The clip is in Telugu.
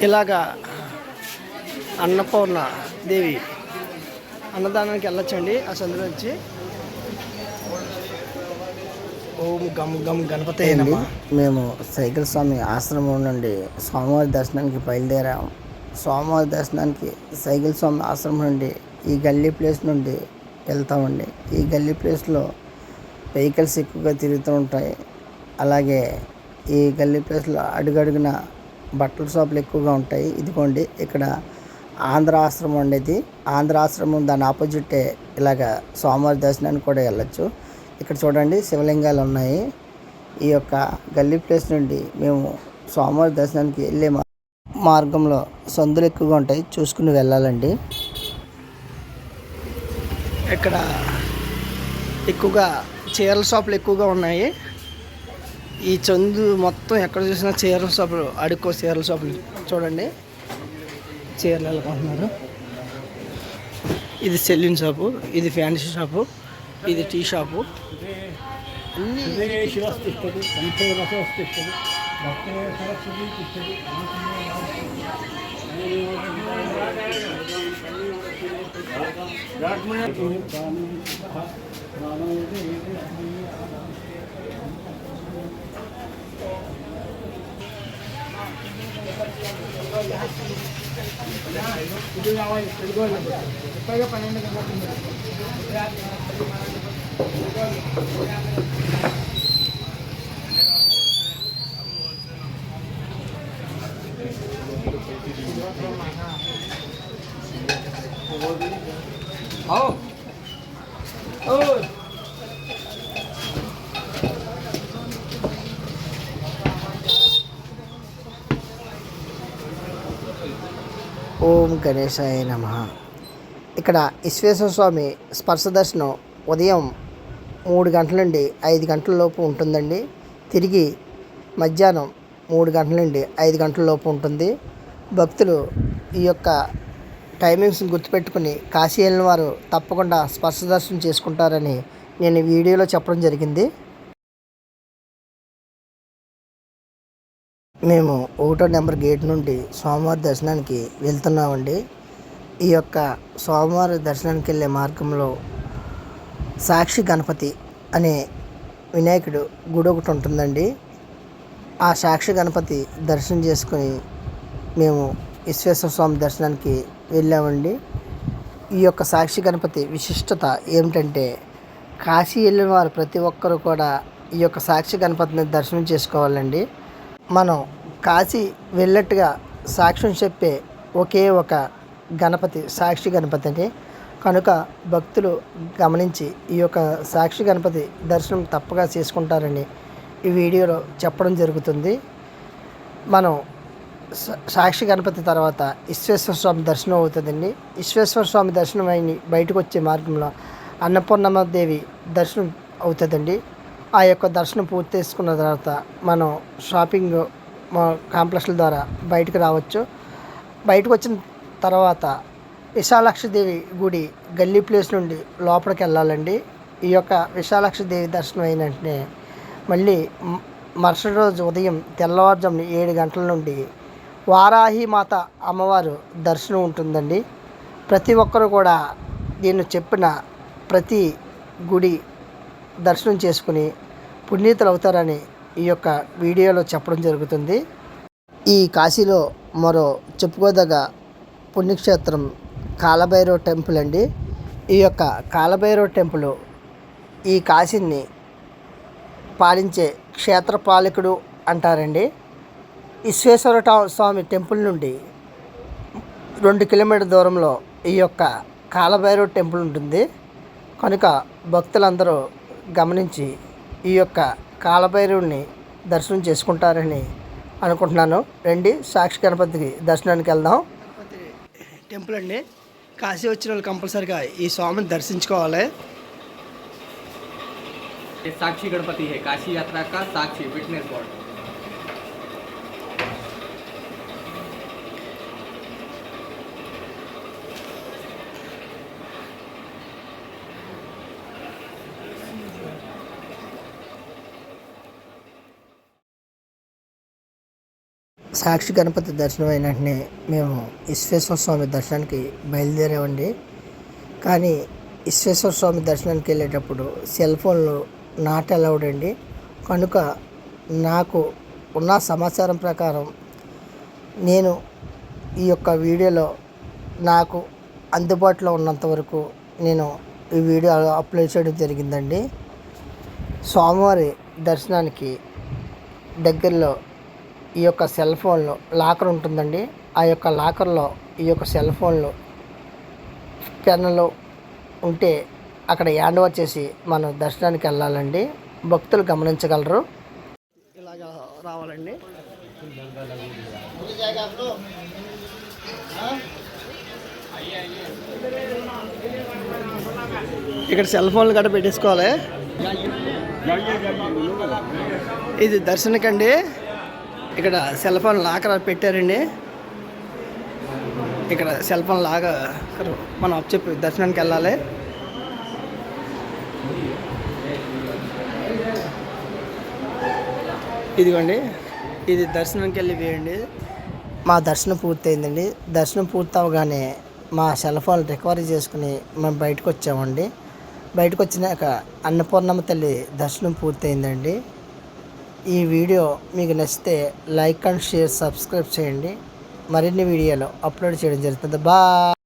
ఇలాగా అన్నపూర్ణ దేవి అన్నదానానికి వెళ్ళొచ్చండి. ఆ సందులో వచ్చి ఓం గమ్ గమ్ గణపతి అండి. మేము సైకిల్ స్వామి ఆశ్రమం నుండి స్వామివారి దర్శనానికి బయలుదేరాము. స్వామివారి దర్శనానికి సైకిల్ స్వామి ఆశ్రమం నుండి ఈ గల్లీ ప్లేస్ నుండి వెళ్తామండి. ఈ గల్లీ ప్లేస్లో వెహికల్స్ ఎక్కువగా తిరుగుతూ ఉంటాయి. అలాగే ఈ గల్లీ ప్లేస్లో అడుగడుగున బట్టల షాపులు ఎక్కువగా ఉంటాయి. ఇదిగోండి ఇక్కడ ఆంధ్ర ఆశ్రమం ఉండేది. ఆంధ్ర ఆశ్రమం దాని ఆపోజిటే ఇలాగ స్వామివారి దర్శనానికి కూడా వెళ్ళొచ్చు. ఇక్కడ చూడండి శివలింగాలు ఉన్నాయి. ఈ యొక్క గల్లీ ప్లేస్ నుండి మేము స్వామివారి దర్శనానికి వెళ్ళే మార్గంలో సందులు ఎక్కువగా ఉంటాయి, చూసుకుని వెళ్ళాలండి. ఇక్కడ ఎక్కువగా చీరల షాపులు ఎక్కువగా ఉన్నాయి. ఈ చందు మొత్తం ఎక్కడ చూసినా చీరల షాపులు, అడుక్కో చీరల షాపులు చూడండి. చీరలు ఎలా కొంటున్నారు. ఇది సెల్లిన్ షాపు, ఇది ఫ్యాన్సీ షాపు, ఇది టీ షాపు. ఓం గణేశాయ నమః. ఇక్కడ విశ్వేశ్వర స్వామి స్పర్శ దర్శనం ఉదయం 3 గంటల నుండి 5 గంటల లోపు ఉంటుందండి. తిరిగి మధ్యాహ్నం 3 గంటల నుండి 5 గంటల లోపు ఉంటుంది. భక్తులు ఈ యొక్క టైమింగ్స్ని గుర్తుపెట్టుకుని కాశీ వెళ్ళిన వారు తప్పకుండా స్పర్శ దర్శనం చేసుకుంటారని నేను ఈ వీడియోలో చెప్పడం జరిగింది. మేము 1వ నెంబర్ గేట్ నుండి స్వామివారి దర్శనానికి వెళ్తున్నామండి. ఈ యొక్క స్వామివారి దర్శనానికి వెళ్ళే మార్గంలో సాక్షి గణపతి అనే వినాయకుడు గుడి ఒకటి ఉంటుందండి. ఆ సాక్షి గణపతి దర్శనం చేసుకొని మేము విశ్వేశ్వర స్వామి దర్శనానికి వెళ్ళామండి. ఈ యొక్క సాక్షి గణపతి విశిష్టత ఏమిటంటే, కాశీ వెళ్ళిన వారు ప్రతి ఒక్కరూ కూడా ఈ యొక్క సాక్షి గణపతిని దర్శనం చేసుకోవాలండి. మనం కాశీ వెళ్ళినట్టుగా సాక్ష్యం చెప్పే ఒకే ఒక గణపతి సాక్షి గణపతి అని కనుక భక్తులు గమనించి ఈ యొక్క సాక్షి గణపతి దర్శనం తప్పగా చేసుకుంటారని ఈ వీడియోలో చెప్పడం జరుగుతుంది. మనం సాక్షి గణపతి తర్వాత విశ్వేశ్వర స్వామి దర్శనం అవుతుందండి. విశ్వేశ్వర స్వామి దర్శనం అయిన బయటకు వచ్చే మార్గంలో అన్నపూర్ణమ్మదేవి దర్శనం అవుతుందండి. ఆ యొక్క దర్శనం పూర్తి చేసుకున్న తర్వాత మనం షాపింగ్ కాంప్లెక్స్ల ద్వారా బయటకు రావచ్చు. బయటకు వచ్చిన తర్వాత విశాలాక్షిదేవి గుడి గల్లీ ప్లేస్ నుండి లోపలికి వెళ్ళాలండి. ఈ యొక్క విశాలాక్షిదేవి దర్శనం అయిన వెంటనే మళ్ళీ మరుసటి రోజు ఉదయం తెల్లవారుజామున 7 గంటల నుండి వారాహి మాత అమ్మవారు దర్శనం ఉంటుందండి. ప్రతి ఒక్కరు కూడా దీన్ని చెప్పిన ప్రతి గుడి దర్శనం చేసుకుని పునీతులు అవుతారని ఈ యొక్క వీడియోలో చెప్పడం జరుగుతుంది. ఈ కాశీలో మరో చెప్పుకోదగ్గ పుణ్యక్షేత్రం కాలభైరవ టెంపుల్ అండి. ఈ యొక్క కాలభైరవ టెంపుల్ ఈ కాశీని పాలించే క్షేత్రపాలకుడు అంటారండి. విశ్వేశ్వర స్వామి టెంపుల్ నుండి 2 కిలోమీటర్ దూరంలో ఈ యొక్క కాలభైరవ టెంపుల్ ఉంటుంది. కనుక భక్తులందరూ గమనించి ఈ యొక్క కాలభైరవుని దర్శనం చేసుకుంటారని అనుకుంటున్నాను. రండి సాక్షి గణపతికి దర్శనానికి వెళ్దాం. గణపతి టెంపుల్ అండి. కాశీ వచ్చిన వాళ్ళు కంపల్సరిగా ఈ స్వామిని దర్శించుకోవాలి. साक्षी गणपति है, काशी यात्रा का साक्षी विटनेस बोर्ड। సాక్షి గణపతి దర్శనం అయిన వెంటనే మేము విశ్వేశ్వర స్వామి దర్శనానికి బయలుదేరామండి. కానీ విశ్వేశ్వర స్వామి దర్శనానికి వెళ్ళేటప్పుడు సెల్ ఫోన్లు నాట్ అలౌడ్ అండి. కనుక నాకు ఉన్న సమాచారం ప్రకారం నేను ఈ యొక్క వీడియోలో నాకు అందుబాటులో ఉన్నంత వరకు నేను ఈ వీడియో అప్లోడ్ చేయడం జరిగిందండి. స్వామివారి దర్శనానికి దగ్గరలో ఈ యొక్క సెల్ ఫోన్లో లాకర్ ఉంటుందండి. ఆ యొక్క లాకర్లో ఈ యొక్క సెల్ ఫోన్లు పెన్నులు ఉంటే అక్కడ హ్యాండ్ ఓవర్ చేసి మనం దర్శనానికి వెళ్ళాలండి. భక్తులు గమనించగలరు. ఇలాగా రావాలండి. ఇక్కడ సెల్ ఫోన్లు గట్రా పెట్టేసుకోవాలి. ఇది దర్శనకండి. ఇక్కడ సెల్ ఫోన్ లాకర్ పెట్టారండి. ఇక్కడ సెల్ ఫోన్ లాకర్ మనం చెప్పి దర్శనానికి వెళ్ళాలి. ఇదిగోండి, ఇది దర్శనానికి వెళ్ళి వేయండి. మా దర్శనం పూర్తయిందండి. దర్శనం పూర్తవగానే మా సెల్ ఫోన్ రికవరీ చేసుకుని మేము బయటకు వచ్చామండి. బయటకు వచ్చినాక అన్నపూర్ణమ్మ తల్లి దర్శనం పూర్తయిందండి. ఈ వీడియో మీకు నచ్చితే లైక్ అండ్ షేర్ సబ్స్క్రైబ్ చేయండి. మరిన్ని వీడియోలు అప్లోడ్ చేయడం జరుగుతుంది. బాయ్.